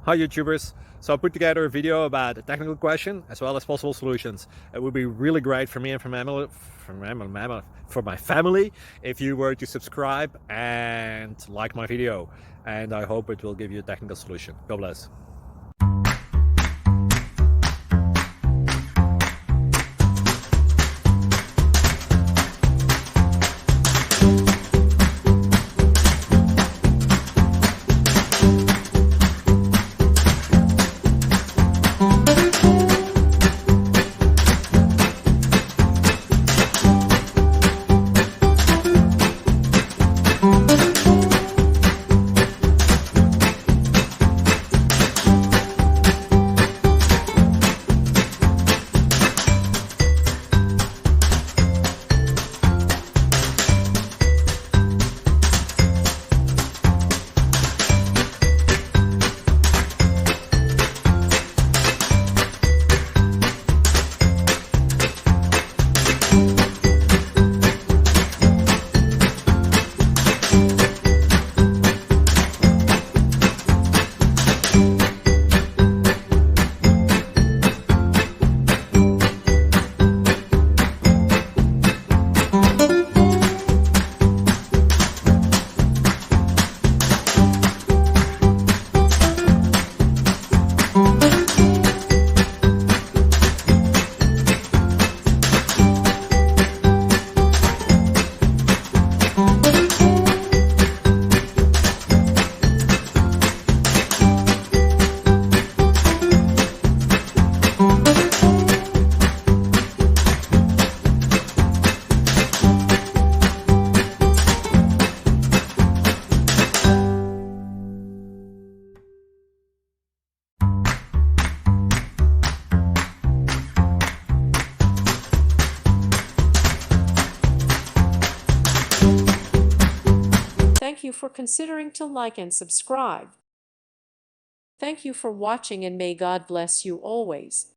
Hi YouTubers! So I put together a video about a technical question as well as possible solutions. It would be really great for me and for my family if you were to subscribe and like my video, and I hope it will give you a technical solution. God bless. Thank you for considering to like and subscribe. Thank you for watching, and may God bless you always.